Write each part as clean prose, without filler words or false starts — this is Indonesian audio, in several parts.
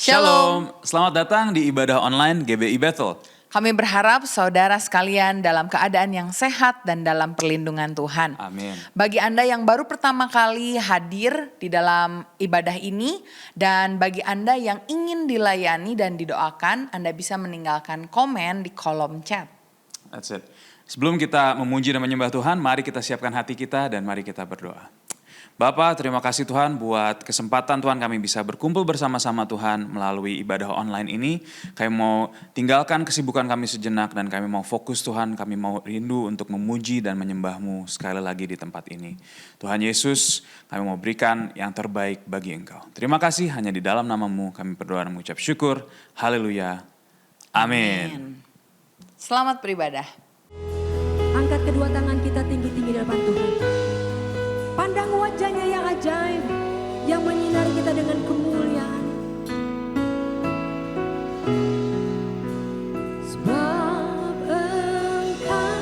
Shalom, selamat datang di ibadah online GBI Bethel. Kami berharap saudara sekalian dalam keadaan yang sehat dan dalam perlindungan Tuhan. Amin. Bagi Anda yang baru pertama kali hadir di dalam ibadah ini dan bagi Anda yang ingin dilayani dan didoakan, Anda bisa meninggalkan komen di kolom chat. That's it. Sebelum kita memuji dan menyembah Tuhan, mari kita siapkan hati kita dan mari kita berdoa. Bapa, terima kasih Tuhan buat kesempatan Tuhan kami bisa berkumpul bersama-sama Tuhan melalui ibadah online ini. Kami mau tinggalkan kesibukan kami sejenak dan kami mau fokus Tuhan, kami mau rindu untuk memuji dan menyembah-Mu sekali lagi di tempat ini. Tuhan Yesus, kami mau berikan yang terbaik bagi Engkau. Terima kasih, hanya di dalam nama-Mu kami berdoa dan mengucap syukur. Haleluya. Amin. Selamat beribadah. Angkat kedua tangan kita tinggi-tinggi di depan Tuhan. Pandang wajahnya yang ajaib, yang menyinari kita dengan kemuliaan. Sebab Engkau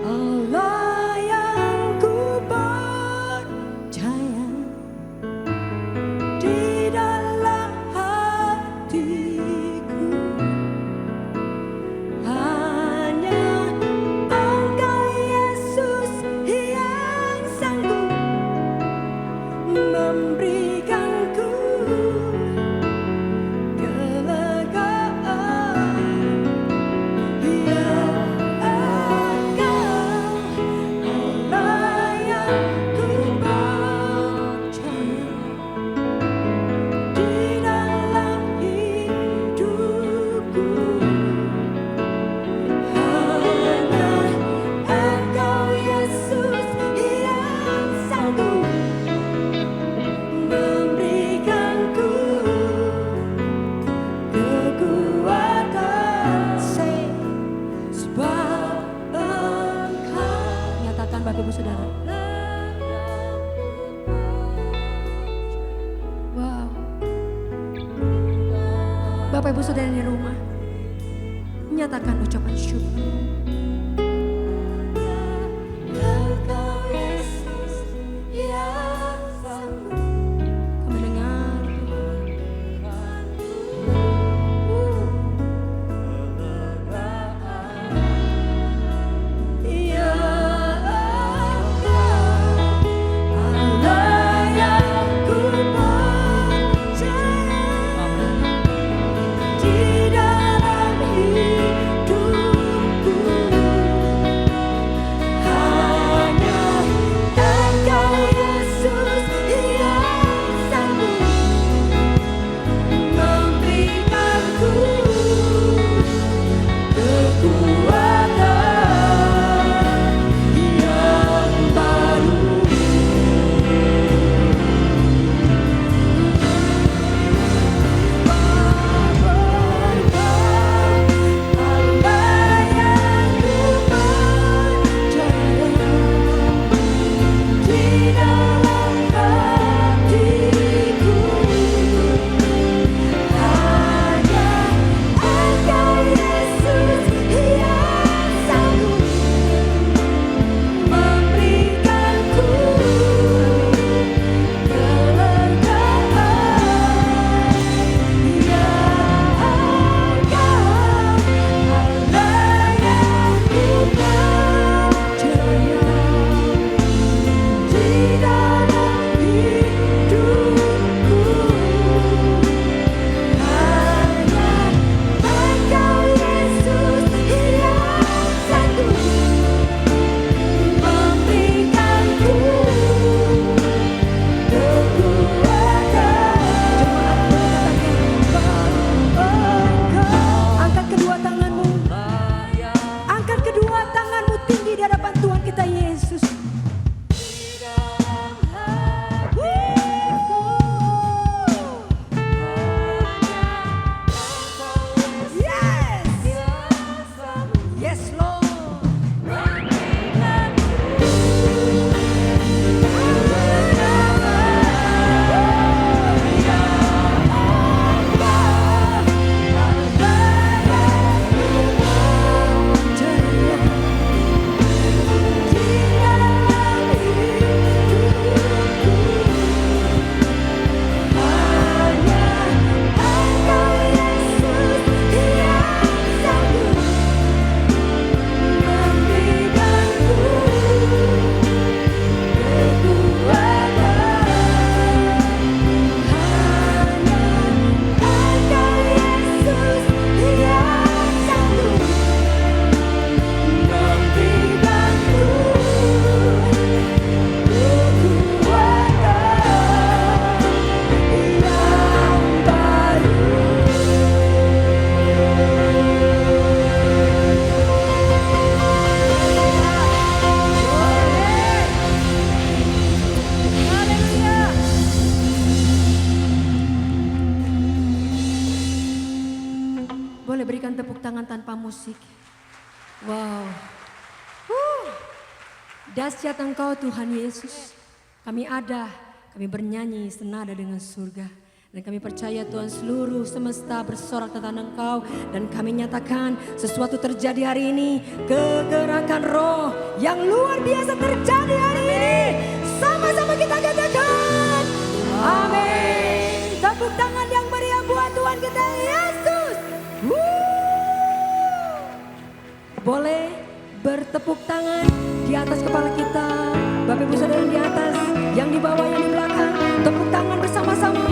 Allah yang ku percaya, di dalam hatiku hanya Engkau Yesus yang sanggup memberikanku kelegaan. Ya Engkau Allah yang ku percaya, di dalam hidupku hanya Engkau Yesus yang sanggup memberikanku kekuatan. Sebab Engkau, nyatakan Bapak Ibu Saudara. Wow. Bapak Ibu Saudara di rumah, nyatakan ucapan syukur. Engkau Yesus yang sanggup. Kau mendengar Ya Engkau Allah yang ku percaya, di dalam hidupku boleh berikan tepuk tangan tanpa musik. Wow. Dahsyat Engkau Tuhan Yesus. Kami bernyanyi senada dengan surga. Dan kami percaya Tuhan seluruh semesta bersorak tentang Engkau. Dan kami nyatakan sesuatu terjadi hari ini. Kegerakan roh yang luar biasa terjadi hari ini. Sama-sama kita katakan amin. Tepuk tangan yang meriah buat Tuhan kita Yesus. Boleh bertepuk tangan di atas kepala kita. Bapak Ibu Saudara yang di atas, yang di bawah, yang di belakang. Tepuk tangan bersama-sama.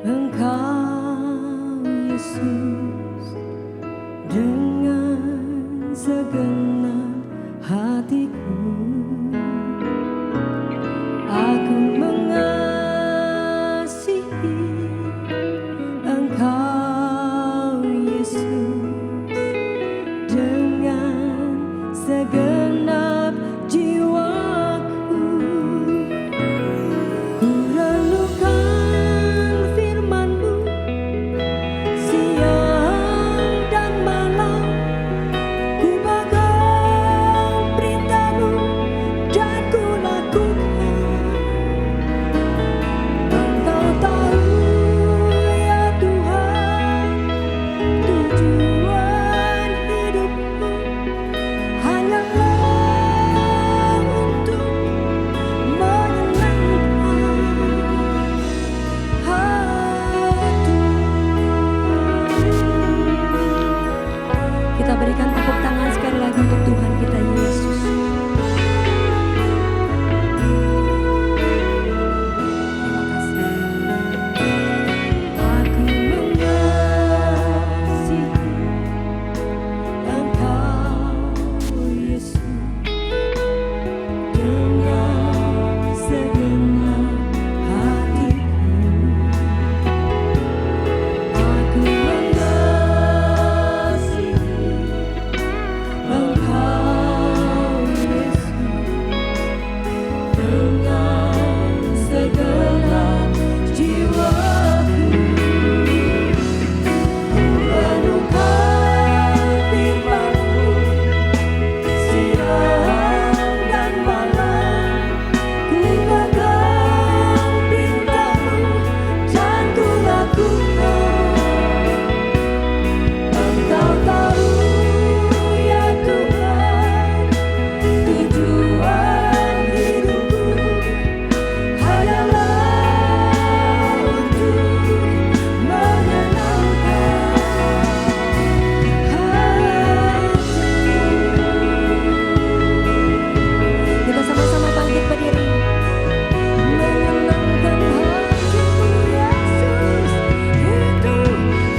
Engkau Yesus dengan segenap hatiku. Aku mengasihi Engkau Yesus dengan segenap jiwaku. Ku renungkan firman-Mu siang dan malam. Ku pegang perintah-Mu dan ku lakukan. Engkau tahu ya Tuhan, tujuan hidupku hanyalah untuk menyenangkan hati. Kita berikan tepuk tangan sekali lagi untuk Tuhan kita Yesus. Terima kasih. Aku mengasihi Engkau Yesus dengan segenap hatiku. Aku mengasihi Engkau Yesus dengan segenap jiwaku. Ku renungkan firman-Mu siang dan malam. Ku pegang perintah-Mu dan ku lakukan. Engkau tahu ya Tuhan, tujuan hidupku hanyalah untuk menyenangkan hati. Kita sama-sama bangkit berdiri. Menyenangkan hatimu Yesus, itu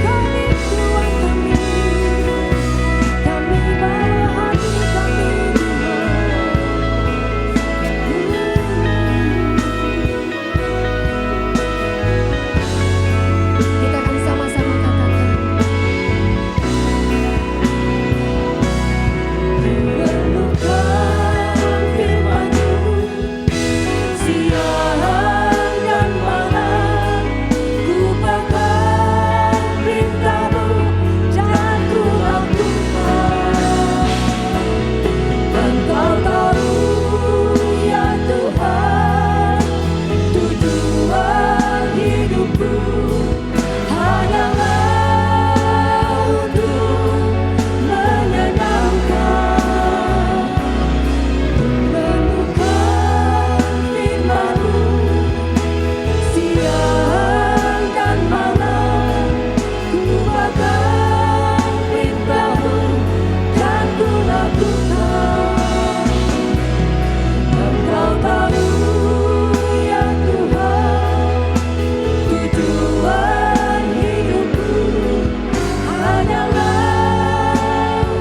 kami Tuhan kami. Kami bawa hati kami Kita akan sama-sama katakan. Renungkan firman-Mu siang dan malam. Ku pegang perintah-Mu dan ku lakukan. Engkau tahu ya Tuhan, tujuan hidupku hanyalah untuk menyenangkan. Renungkan firman-Mu siang dan malam. Ku pegang perintah-Mu dan ku lakukan. Engkau tahu ya Tuhan, tujuan hidupku hanyalah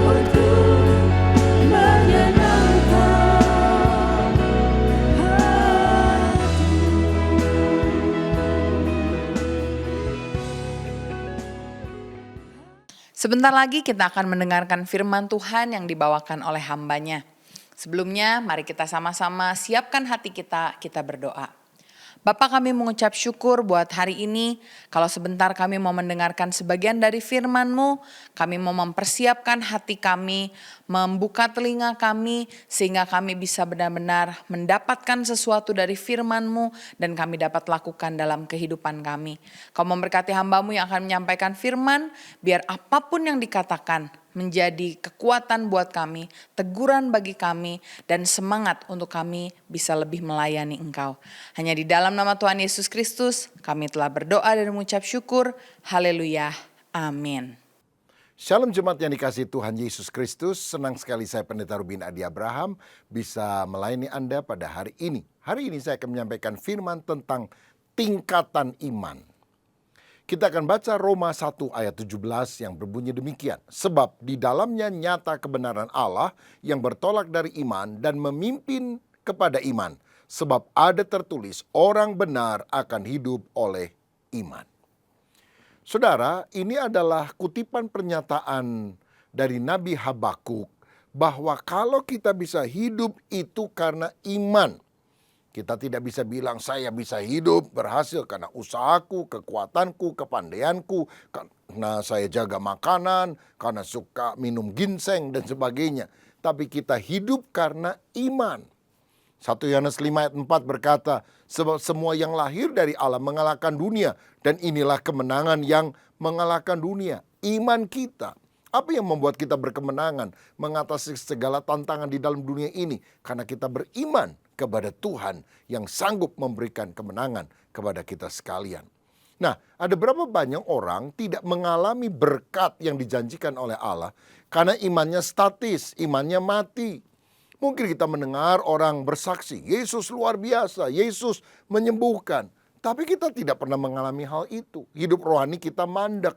untuk menyenangkan hati. Sebentar lagi kita akan mendengarkan firman Tuhan yang dibawakan oleh hamba-Nya. Sebelumnya mari kita sama-sama siapkan hati kita berdoa. Bapa, kami mengucap syukur buat hari ini. Kalau sebentar kami mau mendengarkan sebagian dari firman-Mu, kami mau mempersiapkan hati kami, membuka telinga kami, sehingga kami bisa benar-benar mendapatkan sesuatu dari firman-Mu, dan kami dapat lakukan dalam kehidupan kami. Kau memberkati hamba-Mu yang akan menyampaikan firman, biar apapun yang dikatakan menjadi kekuatan buat kami, teguran bagi kami, dan semangat untuk kami bisa lebih melayani Engkau. Hanya di dalam nama Tuhan Yesus Kristus, kami telah berdoa dan mengucap syukur. Haleluya. Amin. Shalom jemaat yang dikasihi Tuhan Yesus Kristus. Senang sekali saya Pendeta Rubin Adi Abraham bisa melayani Anda pada hari ini. Hari ini saya akan menyampaikan firman tentang tingkatan iman. Kita akan baca Roma 1 ayat 17 yang berbunyi demikian. Sebab di dalamnya nyata kebenaran Allah yang bertolak dari iman dan memimpin kepada iman. Sebab ada tertulis, orang benar akan hidup oleh iman. Saudara, ini adalah kutipan pernyataan dari Nabi Habakuk bahwa kalau kita bisa hidup itu karena iman. Kita tidak bisa bilang saya bisa hidup berhasil karena usahaku, kekuatanku, kepandaianku, karena saya jaga makanan, karena suka minum ginseng dan sebagainya. Tapi kita hidup karena iman. 1 Yohanes 5 ayat 4 berkata, sebab semua yang lahir dari Allah mengalahkan dunia, dan inilah kemenangan yang mengalahkan dunia, iman kita. Apa yang membuat kita berkemenangan mengatasi segala tantangan di dalam dunia ini? Karena kita beriman kepada Tuhan yang sanggup memberikan kemenangan kepada kita sekalian. Nah, ada berapa banyak orang tidak mengalami berkat yang dijanjikan oleh Allah karena imannya statis, imannya mati. Mungkin kita mendengar orang bersaksi, Yesus luar biasa, Yesus menyembuhkan. Tapi kita tidak pernah mengalami hal itu. Hidup rohani kita mandek.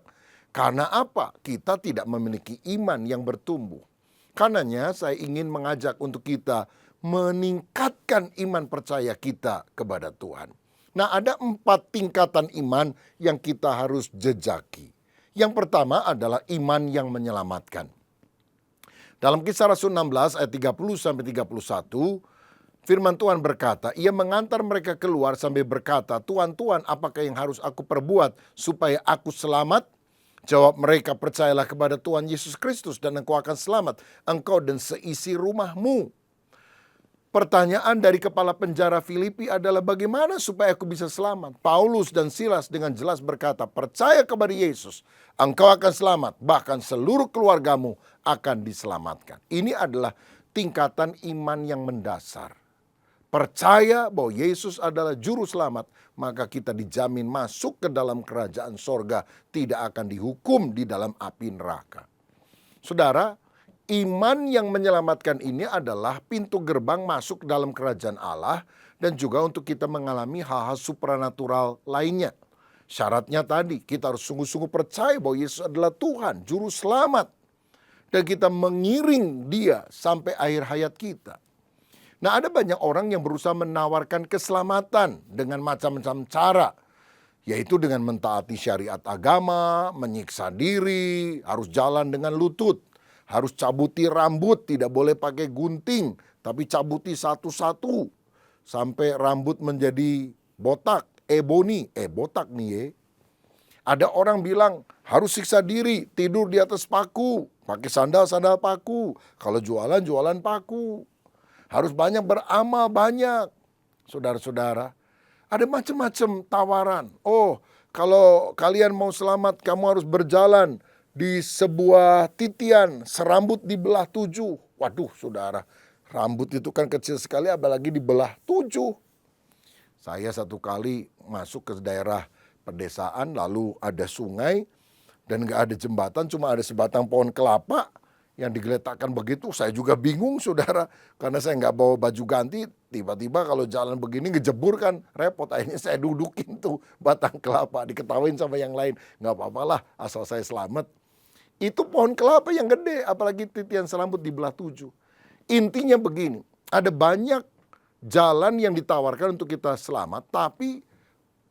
Karena apa? Kita tidak memiliki iman yang bertumbuh. Karenanya saya ingin mengajak untuk kita meningkatkan iman percaya kita kepada Tuhan. Nah, ada 4 tingkatan iman yang kita harus jejaki. Yang pertama adalah iman yang menyelamatkan. Dalam Kisah Rasul 16 ayat 30-31, firman Tuhan berkata, ia mengantar mereka keluar sambil berkata, Tuhan, Tuhan, apakah yang harus aku perbuat supaya aku selamat? Jawab mereka, percayalah kepada Tuhan Yesus Kristus dan engkau akan selamat, engkau dan seisi rumahmu. Pertanyaan dari kepala penjara Filipi adalah bagaimana supaya aku bisa selamat? Paulus dan Silas dengan jelas berkata, percaya kepada Yesus, engkau akan selamat, bahkan seluruh keluargamu akan diselamatkan. Ini adalah tingkatan iman yang mendasar. Percaya bahwa Yesus adalah juru selamat, maka kita dijamin masuk ke dalam kerajaan sorga, tidak akan dihukum di dalam api neraka. Saudara, iman yang menyelamatkan ini adalah pintu gerbang masuk dalam kerajaan Allah dan juga untuk kita mengalami hal-hal supranatural lainnya. Syaratnya tadi, kita harus sungguh-sungguh percaya bahwa Yesus adalah Tuhan, juru selamat. Dan kita mengiring dia sampai akhir hayat kita. Nah, ada banyak orang yang berusaha menawarkan keselamatan dengan macam-macam cara. Yaitu dengan mentaati syariat agama, menyiksa diri, harus jalan dengan lutut. Harus cabuti rambut, tidak boleh pakai gunting, tapi cabuti satu-satu. Sampai rambut menjadi botak, ebony, botak nih ya. Ada orang bilang harus siksa diri, tidur di atas paku, pakai sandal-sandal paku. Kalau jualan, jualan paku. Harus banyak beramal, banyak. Saudara-saudara, ada macam-macam tawaran. Oh, kalau kalian mau selamat, kamu harus berjalan di sebuah titian, serambut dibelah 7. Waduh, saudara, rambut itu kan kecil sekali, apalagi dibelah 7. Saya satu kali masuk ke daerah pedesaan, lalu ada sungai, dan gak ada jembatan, cuma ada sebatang pohon kelapa yang digeletakkan begitu. Saya juga bingung, saudara, karena saya nggak bawa baju ganti. Tiba-tiba kalau jalan begini ngejebur kan repot. Akhirnya saya dudukin tuh batang kelapa, diketawain sama yang lain. Nggak apa-apalah, asal saya selamat. Itu pohon kelapa yang gede, apalagi titian serambut dibelah 7. Intinya begini, ada banyak jalan yang ditawarkan untuk kita selamat, tapi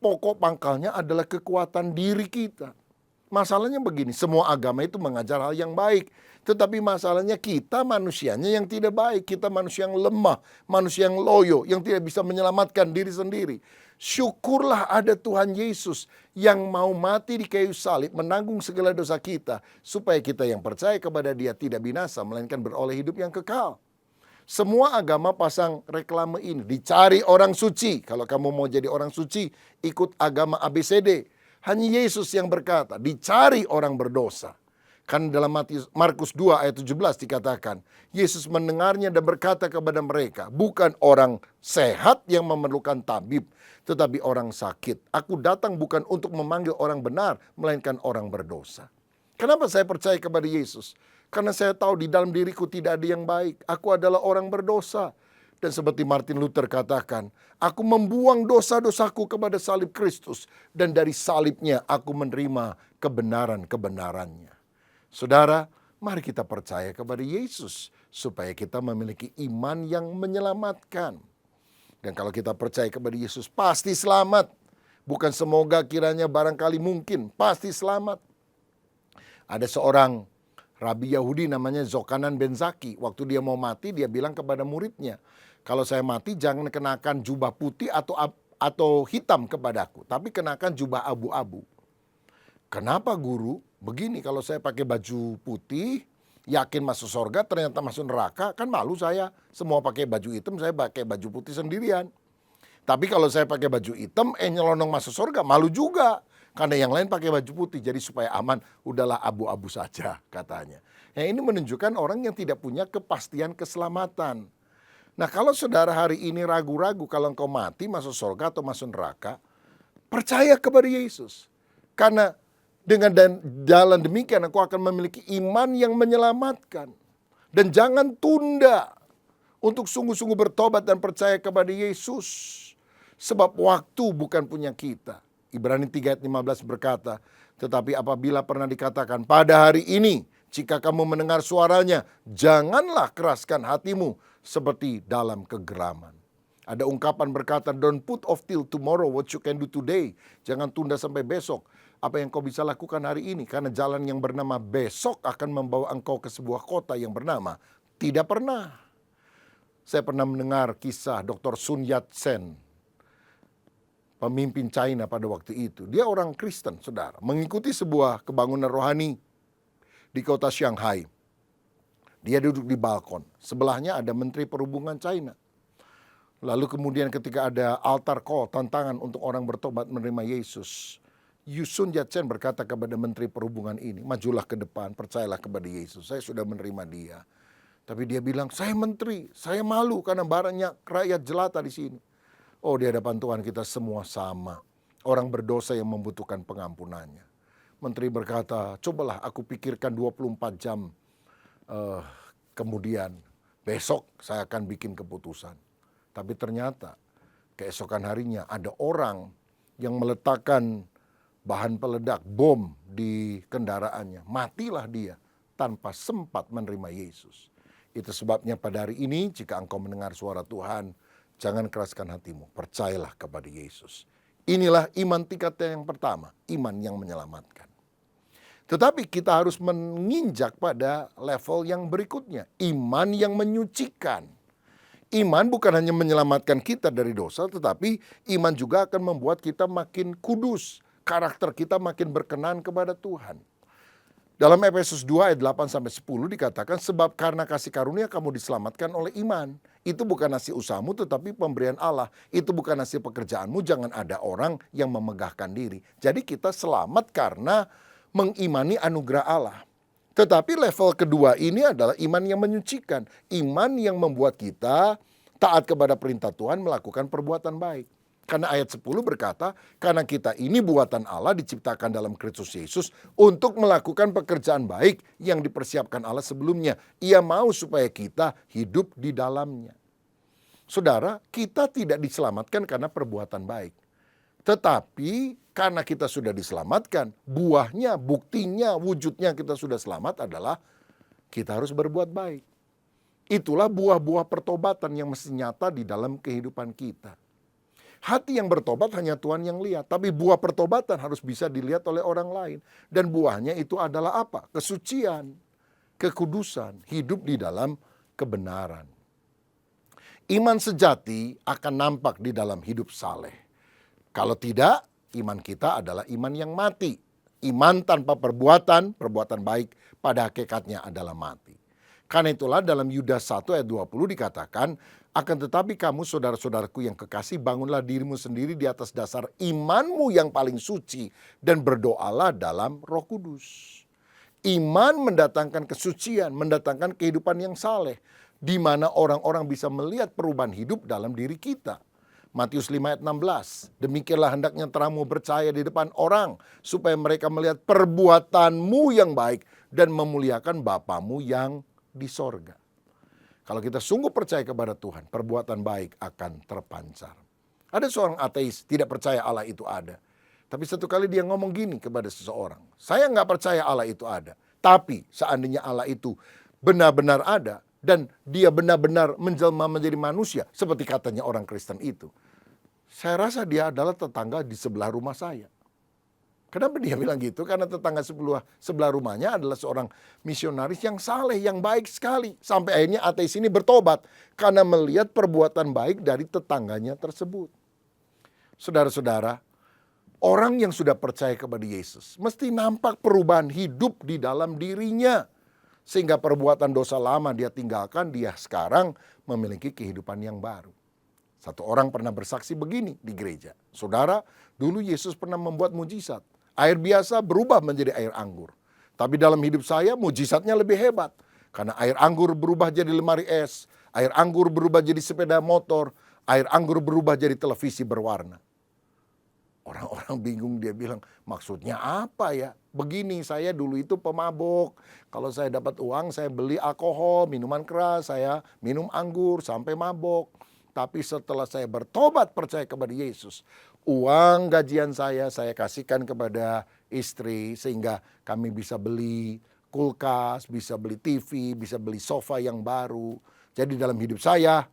pokok pangkalnya adalah kekuatan diri kita. Masalahnya begini, semua agama itu mengajar hal yang baik. Tetapi masalahnya kita manusianya yang tidak baik. Kita manusia yang lemah, manusia yang loyo, yang tidak bisa menyelamatkan diri sendiri. Syukurlah ada Tuhan Yesus yang mau mati di kayu salib, menanggung segala dosa kita. Supaya kita yang percaya kepada dia tidak binasa, melainkan beroleh hidup yang kekal. Semua agama pasang reklame ini, dicari orang suci. Kalau kamu mau jadi orang suci, ikut agama ABCD. Hanya Yesus yang berkata, dicari orang berdosa. Kan dalam Markus 2 ayat 17 dikatakan, Yesus mendengarnya dan berkata kepada mereka, bukan orang sehat yang memerlukan tabib, tetapi orang sakit. Aku datang bukan untuk memanggil orang benar, melainkan orang berdosa. Kenapa saya percaya kepada Yesus? Karena saya tahu di dalam diriku tidak ada yang baik. Aku adalah orang berdosa. Dan seperti Martin Luther katakan, aku membuang dosa-dosaku kepada salib Kristus, dan dari salibnya aku menerima kebenaran-kebenarannya. Saudara, mari kita percaya kepada Yesus supaya kita memiliki iman yang menyelamatkan. Dan kalau kita percaya kepada Yesus, pasti selamat. Bukan semoga, kiranya, barangkali, mungkin, pasti selamat. Ada seorang Rabi Yahudi namanya Zokanan ben Zaki. Waktu dia mau mati, dia bilang kepada muridnya, kalau saya mati jangan kenakan jubah putih atau hitam kepadaku, tapi kenakan jubah abu-abu. Kenapa guru? Begini, kalau saya pakai baju putih, yakin masuk surga, ternyata masuk neraka, kan malu saya. Semua pakai baju hitam, saya pakai baju putih sendirian. Tapi kalau saya pakai baju hitam, nyelonong masuk surga, malu juga. Karena yang lain pakai baju putih, jadi supaya aman, udahlah abu-abu saja katanya. Nah, ini menunjukkan orang yang tidak punya kepastian keselamatan. Nah, kalau saudara hari ini ragu-ragu kalau engkau mati masuk surga atau masuk neraka, percaya kepada Yesus. Karena dengan jalan demikian engkau akan memiliki iman yang menyelamatkan. Dan jangan tunda untuk sungguh-sungguh bertobat dan percaya kepada Yesus. Sebab waktu bukan punya kita. Ibrani 3 ayat 15 berkata, tetapi apabila pernah dikatakan pada hari ini, jika kamu mendengar suaranya, janganlah keraskan hatimu seperti dalam kegeraman. Ada ungkapan berkata, don't put off till tomorrow what you can do today. Jangan tunda sampai besok apa yang kau bisa lakukan hari ini. Karena jalan yang bernama besok akan membawa engkau ke sebuah kota yang bernama tidak pernah. Saya pernah mendengar kisah Dr. Sun Yat-sen, pemimpin China pada waktu itu. Dia orang Kristen, saudara. Mengikuti sebuah kebangunan rohani di kota Shanghai. Dia duduk di balkon. Sebelahnya ada Menteri Perhubungan China. Lalu kemudian ketika ada altar call, tantangan untuk orang bertobat menerima Yesus, Sun Yat-sen berkata kepada Menteri Perhubungan ini, majulah ke depan, percayalah kepada Yesus. Saya sudah menerima dia. Tapi dia bilang, saya menteri, saya malu karena banyak rakyat jelata di sini. Oh, di hadapan Tuhan kita semua sama. Orang berdosa yang membutuhkan pengampunannya. Menteri berkata, cobalah aku pikirkan 24 jam kemudian. Besok saya akan bikin keputusan. Tapi ternyata keesokan harinya ada orang yang meletakkan bahan peledak, bom di kendaraannya. Matilah dia tanpa sempat menerima Yesus. Itu sebabnya pada hari ini jika engkau mendengar suara Tuhan, jangan keraskan hatimu, percayalah kepada Yesus. Inilah iman tingkat yang pertama, iman yang menyelamatkan. Tetapi kita harus menginjak pada level yang berikutnya, iman yang menyucikan. Iman bukan hanya menyelamatkan kita dari dosa, tetapi iman juga akan membuat kita makin kudus, karakter kita makin berkenan kepada Tuhan. Dalam Efesus 2 ayat 8-10 dikatakan, sebab karena kasih karunia kamu diselamatkan oleh iman. Itu bukan hasil usahamu tetapi pemberian Allah. Itu bukan hasil pekerjaanmu, jangan ada orang yang memegahkan diri. Jadi kita selamat karena mengimani anugerah Allah. Tetapi level kedua ini adalah iman yang menyucikan. Iman yang membuat kita taat kepada perintah Tuhan melakukan perbuatan baik. Karena ayat 10 berkata, karena kita ini buatan Allah diciptakan dalam Kristus Yesus untuk melakukan pekerjaan baik yang dipersiapkan Allah sebelumnya. Ia mau supaya kita hidup di dalamnya. Saudara, kita tidak diselamatkan karena perbuatan baik. Tetapi karena kita sudah diselamatkan, buahnya, buktinya, wujudnya kita sudah selamat adalah kita harus berbuat baik. Itulah buah-buah pertobatan yang mesti nyata di dalam kehidupan kita. Hati yang bertobat hanya Tuhan yang lihat. Tapi buah pertobatan harus bisa dilihat oleh orang lain. Dan buahnya itu adalah apa? Kesucian, kekudusan, hidup di dalam kebenaran. Iman sejati akan nampak di dalam hidup saleh. Kalau tidak, iman kita adalah iman yang mati. Iman tanpa perbuatan, perbuatan baik pada hakikatnya adalah mati. Karena itulah dalam Yudas 1 ayat 20 dikatakan, akan tetapi kamu saudara-saudaraku yang kekasih, bangunlah dirimu sendiri di atas dasar imanmu yang paling suci dan berdoalah dalam Roh Kudus. Iman mendatangkan kesucian, mendatangkan kehidupan yang saleh, di mana orang-orang bisa melihat perubahan hidup dalam diri kita. Matius 5 ayat 16, demikianlah hendaknya terangmu bercahaya di depan orang, supaya mereka melihat perbuatanmu yang baik dan memuliakan Bapamu yang di sorga. Kalau kita sungguh percaya kepada Tuhan, perbuatan baik akan terpancar. Ada seorang ateis tidak percaya Allah itu ada. Tapi satu kali dia ngomong gini kepada seseorang, saya nggak percaya Allah itu ada. Tapi seandainya Allah itu benar-benar ada, dan dia benar-benar menjelma menjadi manusia, seperti katanya orang Kristen itu, saya rasa dia adalah tetangga di sebelah rumah saya. Kenapa dia bilang gitu? Karena tetangga sebelah rumahnya adalah seorang misionaris yang saleh, yang baik sekali. Sampai akhirnya ateis ini bertobat karena melihat perbuatan baik dari tetangganya tersebut. Saudara-saudara, orang yang sudah percaya kepada Yesus mesti nampak perubahan hidup di dalam dirinya. Sehingga perbuatan dosa lama dia tinggalkan, dia sekarang memiliki kehidupan yang baru. Satu orang pernah bersaksi begini di gereja. Saudara, dulu Yesus pernah membuat mujizat. Air biasa berubah menjadi air anggur. Tapi dalam hidup saya mujizatnya lebih hebat. Karena air anggur berubah jadi lemari es. Air anggur berubah jadi sepeda motor. Air anggur berubah jadi televisi berwarna. Orang-orang bingung, dia bilang, maksudnya apa ya? Begini, saya dulu itu pemabuk. Kalau saya dapat uang, saya beli alkohol, minuman keras, saya minum anggur sampai mabuk. Tapi setelah saya bertobat percaya kepada Yesus, uang gajian saya kasihkan kepada istri sehingga kami bisa beli kulkas, bisa beli TV, bisa beli sofa yang baru. Jadi dalam hidup saya,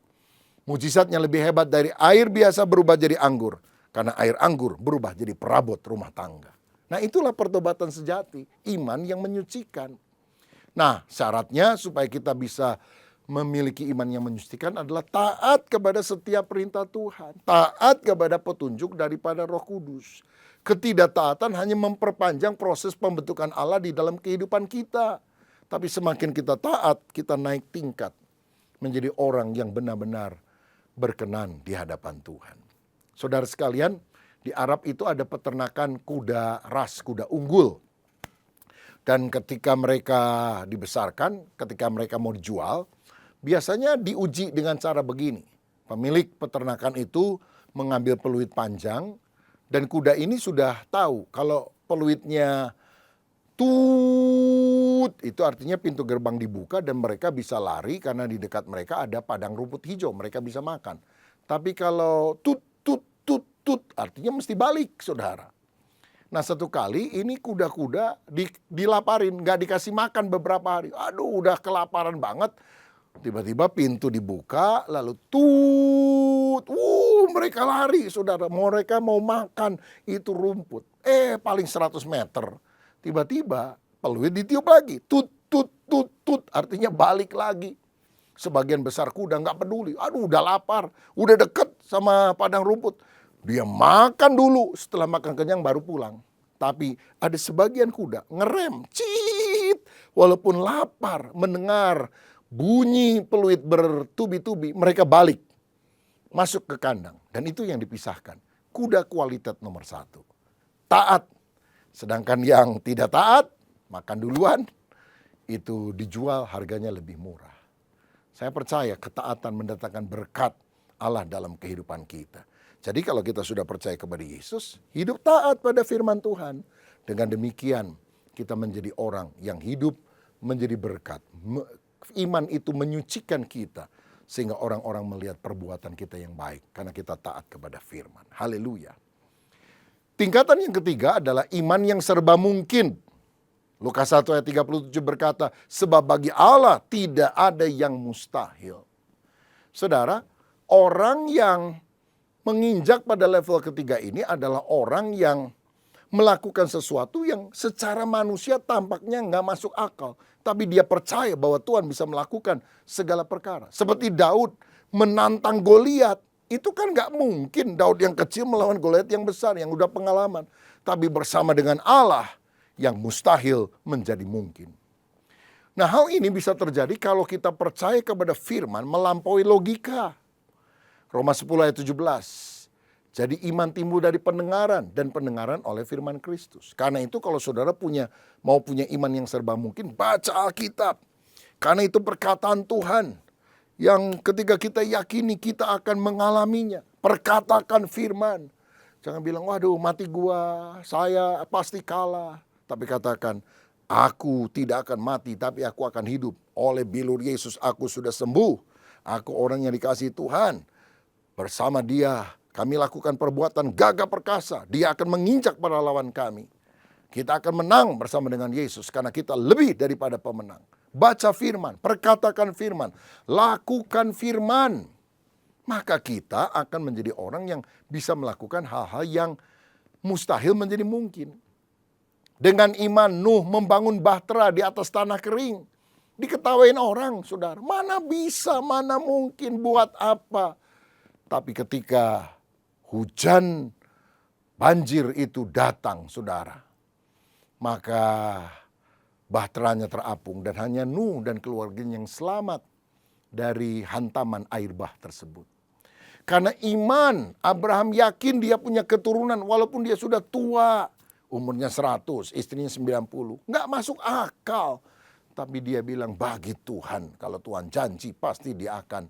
mujizatnya lebih hebat dari air biasa berubah jadi anggur. Karena air anggur berubah jadi perabot rumah tangga. Nah, itulah pertobatan sejati, iman yang menyucikan. Nah, syaratnya supaya kita bisa memiliki iman yang menyucikan adalah taat kepada setiap perintah Tuhan. Taat kepada petunjuk daripada Roh Kudus. Ketidaktaatan hanya memperpanjang proses pembentukan Allah di dalam kehidupan kita. Tapi semakin kita taat, kita naik tingkat menjadi orang yang benar-benar berkenan di hadapan Tuhan. Saudara sekalian, di Arab itu ada peternakan kuda ras, kuda unggul. Dan ketika mereka dibesarkan, ketika mereka mau dijual, biasanya diuji dengan cara begini. Pemilik peternakan itu mengambil peluit panjang dan kuda ini sudah tahu kalau peluitnya tut, itu artinya pintu gerbang dibuka dan mereka bisa lari karena di dekat mereka ada padang rumput hijau, mereka bisa makan. Tapi kalau tut, tut, tut, tut, artinya mesti balik, saudara. Nah, satu kali ini kuda-kuda dilaparin, nggak dikasih makan beberapa hari. Aduh, udah kelaparan banget. Tiba-tiba pintu dibuka, lalu tut, mereka lari, saudara. Mereka mau makan itu rumput. Paling 100 meter. Tiba-tiba peluit ditiup lagi, tut, tut, tut, tut, artinya balik lagi. Sebagian besar kuda nggak peduli. Aduh, udah lapar, udah deket sama padang rumput. Dia makan dulu, setelah makan kenyang baru pulang. Tapi ada sebagian kuda ngerem, cit, walaupun lapar, mendengar bunyi peluit bertubi-tubi, mereka balik, masuk ke kandang. Dan itu yang dipisahkan. Kuda kualitas nomor 1. Taat. Sedangkan yang tidak taat, makan duluan, itu dijual harganya lebih murah. Saya percaya ketaatan mendatangkan berkat Allah dalam kehidupan kita. Jadi kalau kita sudah percaya kepada Yesus, hidup taat pada firman Tuhan. Dengan demikian kita menjadi orang yang hidup menjadi berkat. Iman itu menyucikan kita sehingga orang-orang melihat perbuatan kita yang baik karena kita taat kepada firman. Haleluya. Tingkatan yang ketiga adalah iman yang serba mungkin. Lukas 1 ayat 37 berkata, sebab bagi Allah tidak ada yang mustahil. Saudara, orang yang menginjak pada level ketiga ini adalah orang yang melakukan sesuatu yang secara manusia tampaknya nggak masuk akal. Tapi dia percaya bahwa Tuhan bisa melakukan segala perkara. Seperti Daud menantang Goliat. Itu kan nggak mungkin Daud yang kecil melawan Goliat yang besar, yang udah pengalaman. Tapi bersama dengan Allah yang mustahil menjadi mungkin. Nah, hal ini bisa terjadi kalau kita percaya kepada firman melampaui logika. Roma 10 ayat 17. Jadi iman timbul dari pendengaran dan pendengaran oleh firman Kristus. Karena itu kalau saudara mau punya iman yang serba mungkin, baca Alkitab. Karena itu perkataan Tuhan yang ketika kita yakini kita akan mengalaminya. Perkatakan firman. Jangan bilang, waduh mati gua, saya pasti kalah. Tapi katakan, Aku tidak akan mati, tapi aku akan hidup. Oleh bilur Yesus aku sudah sembuh. Aku orang yang dikasihi Tuhan. Bersama Dia kami lakukan perbuatan gagah perkasa. Dia akan menginjak para lawan kami. Kita akan menang bersama dengan Yesus karena kita lebih daripada pemenang. Baca firman, perkatakan firman, lakukan firman. Maka kita akan menjadi orang yang bisa melakukan hal-hal yang mustahil menjadi mungkin. Dengan iman Nuh membangun bahtera di atas tanah kering. Diketawain orang, saudara. Mana bisa, mana mungkin, buat apa. Tapi ketika hujan banjir itu datang, saudara. Maka bahteranya terapung dan hanya Nuh dan keluarganya yang selamat dari hantaman air bah tersebut. Karena iman, Abraham yakin dia punya keturunan walaupun dia sudah tua. Umurnya 100, istrinya 90. Nggak masuk akal. Tapi dia bilang bagi Tuhan, kalau Tuhan janji pasti dia akan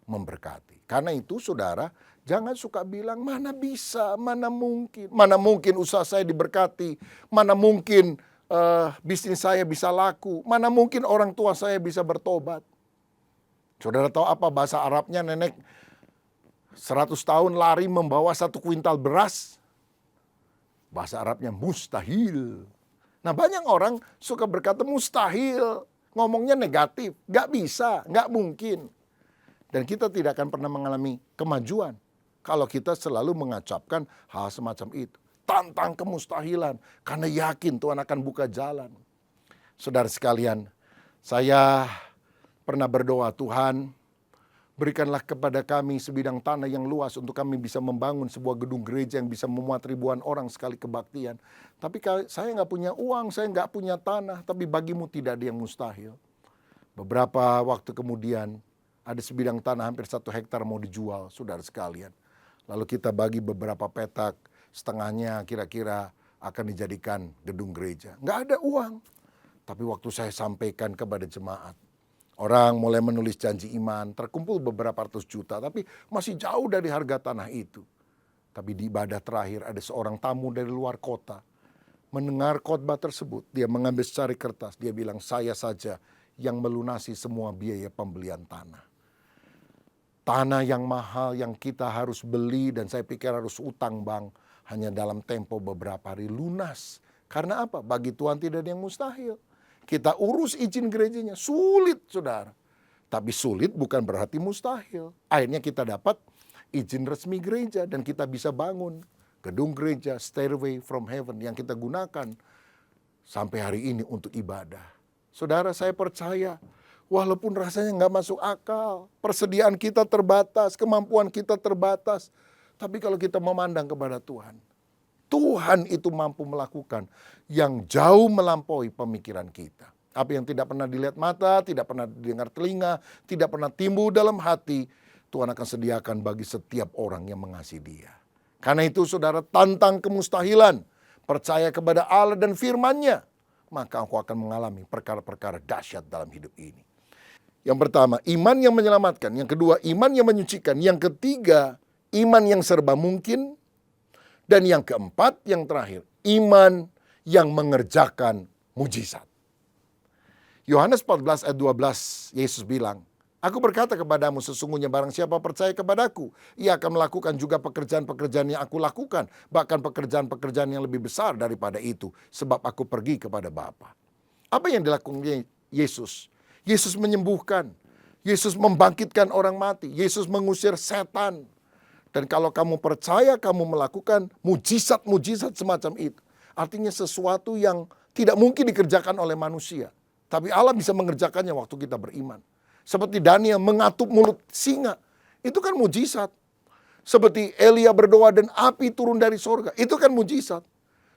memberkati. Karena itu saudara, jangan suka bilang mana bisa, mana mungkin. Mana mungkin usaha saya diberkati. Mana mungkin bisnis saya bisa laku. Mana mungkin orang tua saya bisa bertobat. Saudara tahu apa bahasa Arabnya? Nenek 100 tahun lari membawa 1 kuintal beras. Bahasa Arabnya mustahil. Nah banyak orang suka berkata mustahil. Ngomongnya negatif. Gak bisa, gak mungkin. Dan kita tidak akan pernah mengalami kemajuan kalau kita selalu mengacapkan hal semacam itu. Tantang kemustahilan. Karena yakin Tuhan akan buka jalan. Saudara sekalian, saya pernah berdoa, Tuhan berikanlah kepada kami sebidang tanah yang luas untuk kami bisa membangun sebuah gedung gereja yang bisa memuat ribuan orang sekali kebaktian. Tapi saya nggak punya uang, saya nggak punya tanah, tapi bagimu tidak ada yang mustahil. Beberapa waktu kemudian ada sebidang tanah hampir 1 hektar mau dijual, saudara sekalian. Lalu kita bagi beberapa petak, setengahnya kira-kira akan dijadikan gedung gereja. Nggak ada uang. Tapi waktu saya sampaikan kepada jemaat, orang mulai menulis janji iman, terkumpul beberapa ratus juta, tapi masih jauh dari harga tanah itu. Tapi di ibadah terakhir ada seorang tamu dari luar kota. Mendengar khotbah tersebut, dia mengambil secari kertas, dia bilang, saya saja yang melunasi semua biaya pembelian tanah. Tanah yang mahal yang kita harus beli dan saya pikir harus utang bank, hanya dalam tempo beberapa hari lunas. Karena apa? Bagi Tuhan tidak ada yang mustahil. Kita urus izin gerejanya, sulit saudara. Tapi sulit bukan berarti mustahil. Akhirnya kita dapat izin resmi gereja dan kita bisa bangun gedung gereja, Stairway from Heaven yang kita gunakan sampai hari ini untuk ibadah. Saudara, saya percaya walaupun rasanya nggak masuk akal, persediaan kita terbatas, kemampuan kita terbatas. Tapi kalau kita memandang kepada Tuhan, Tuhan itu mampu melakukan yang jauh melampaui pemikiran kita. Apa yang tidak pernah dilihat mata, tidak pernah didengar telinga, tidak pernah timbul dalam hati, Tuhan akan sediakan bagi setiap orang yang mengasihi Dia. Karena itu saudara, tantang kemustahilan, percaya kepada Allah dan firman-Nya, maka engkau akan mengalami perkara-perkara dahsyat dalam hidup ini. Yang pertama, iman yang menyelamatkan. Yang kedua, iman yang menyucikan. Yang ketiga, iman yang serba mungkin. Dan yang keempat, yang terakhir, iman yang mengerjakan mujizat. Yohanes 14 ayat 12, Yesus bilang, aku berkata kepadamu sesungguhnya barang siapa percaya kepadaku, ia akan melakukan juga pekerjaan-pekerjaan yang aku lakukan, bahkan pekerjaan-pekerjaan yang lebih besar daripada itu, sebab aku pergi kepada Bapa. Apa yang dilakukan Yesus? Yesus menyembuhkan, Yesus membangkitkan orang mati, Yesus mengusir setan. Dan kalau kamu percaya, kamu melakukan mujizat-mujizat semacam itu. Artinya sesuatu yang tidak mungkin dikerjakan oleh manusia. Tapi Allah bisa mengerjakannya waktu kita beriman. Seperti Daniel mengatup mulut singa. Itu kan mujizat. Seperti Elia berdoa dan api turun dari sorga. Itu kan mujizat.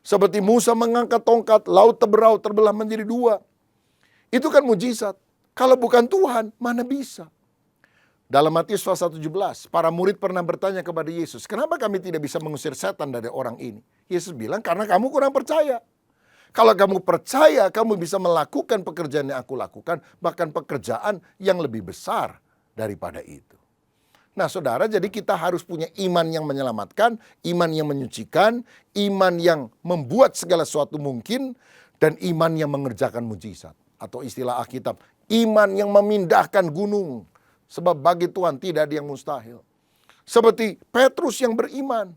Seperti Musa mengangkat tongkat, laut terbelah menjadi 2. Itu kan mujizat. Kalau bukan Tuhan, mana bisa? Dalam Matius pasal 17, para murid pernah bertanya kepada Yesus, kenapa kami tidak bisa mengusir setan dari orang ini? Yesus bilang, karena kamu kurang percaya. Kalau kamu percaya, kamu bisa melakukan pekerjaan yang aku lakukan, bahkan pekerjaan yang lebih besar daripada itu. Nah saudara, jadi kita harus punya iman yang menyelamatkan, iman yang menyucikan, iman yang membuat segala sesuatu mungkin, dan iman yang mengerjakan mujizat. Atau istilah Alkitab, iman yang memindahkan gunung. Sebab bagi Tuhan tidak ada yang mustahil. Seperti Petrus yang beriman.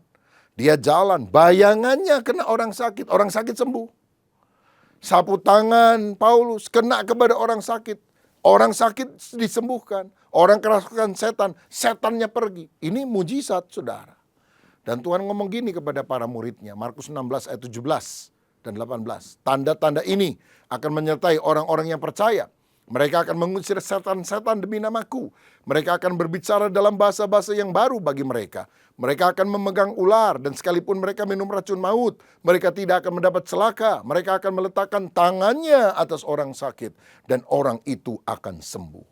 Dia jalan, bayangannya kena orang sakit sembuh. Sapu tangan Paulus kena kepada orang sakit disembuhkan. Orang kerasukan setan, setannya pergi. Ini mujizat, saudara. Dan Tuhan ngomong gini kepada para muridnya, Markus 16 ayat 17 dan 18. Tanda-tanda ini akan menyertai orang-orang yang percaya. Mereka akan mengusir setan-setan demi namaku. Mereka akan berbicara dalam bahasa-bahasa yang baru bagi mereka. Mereka akan memegang ular dan sekalipun mereka minum racun maut, mereka tidak akan mendapat celaka. Mereka akan meletakkan tangannya atas orang sakit dan orang itu akan sembuh.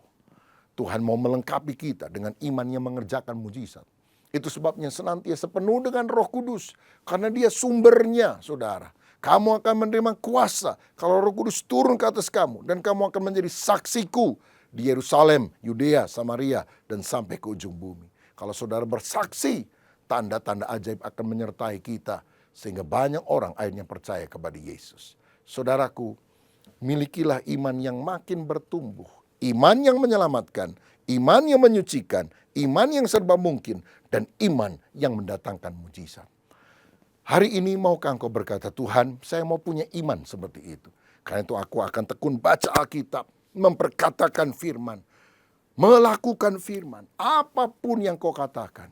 Tuhan mau melengkapi kita dengan iman yang mengerjakan mujizat. Itu sebabnya senantiasa penuh dengan Roh Kudus. Karena dia sumbernya, saudara. Kamu akan menerima kuasa kalau Roh Kudus turun ke atas kamu. Dan kamu akan menjadi saksiku di Yerusalem, Yudea, Samaria, dan sampai ke ujung bumi. Kalau saudara bersaksi, tanda-tanda ajaib akan menyertai kita. Sehingga banyak orang akhirnya percaya kepada Yesus. Saudaraku, milikilah iman yang makin bertumbuh. Iman yang menyelamatkan, iman yang menyucikan, iman yang serba mungkin, dan iman yang mendatangkan mujizat. Hari ini maukah engkau berkata, Tuhan, saya mau punya iman seperti itu. Karena itu aku akan tekun baca Alkitab, memperkatakan firman, melakukan firman. Apapun yang kau katakan,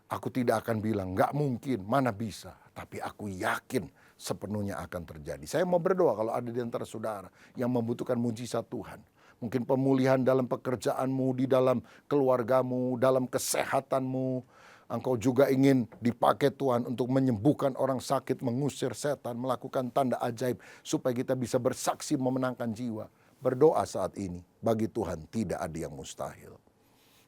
aku tidak akan bilang, enggak mungkin, mana bisa. Tapi aku yakin sepenuhnya akan terjadi. Saya mau berdoa kalau ada di antara saudara yang membutuhkan mujizat Tuhan. Mungkin pemulihan dalam pekerjaanmu, di dalam keluargamu, dalam kesehatanmu. Engkau juga ingin dipakai Tuhan untuk menyembuhkan orang sakit, mengusir setan, melakukan tanda ajaib. Supaya kita bisa bersaksi memenangkan jiwa. Berdoa saat ini, bagi Tuhan tidak ada yang mustahil.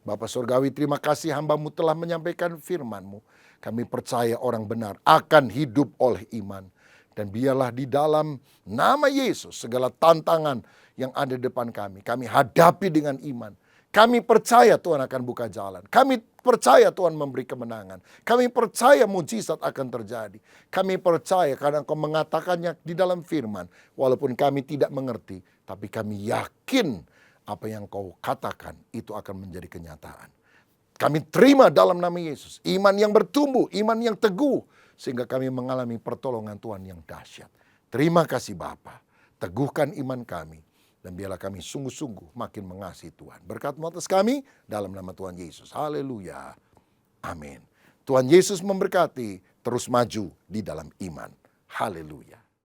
Bapa Surgawi, terima kasih hamba-Mu telah menyampaikan firman-Mu. Kami percaya orang benar akan hidup oleh iman. Dan biarlah di dalam nama Yesus segala tantangan yang ada di depan kami hadapi dengan iman. Kami percaya Tuhan akan buka jalan. Kami percaya Tuhan memberi kemenangan. Kami percaya mujizat akan terjadi. Kami percaya karena Engkau mengatakannya di dalam firman. Walaupun kami tidak mengerti, tapi kami yakin apa yang Kau katakan itu akan menjadi kenyataan. Kami terima dalam nama Yesus. Iman yang bertumbuh, iman yang teguh. Sehingga kami mengalami pertolongan Tuhan yang dahsyat. Terima kasih Bapa. Teguhkan iman kami. Dan biarlah kami sungguh-sungguh makin mengasihi Tuhan. Berkat-Mu atas kami dalam nama Tuhan Yesus. Haleluya. Amin. Tuhan Yesus memberkati, terus maju di dalam iman. Haleluya.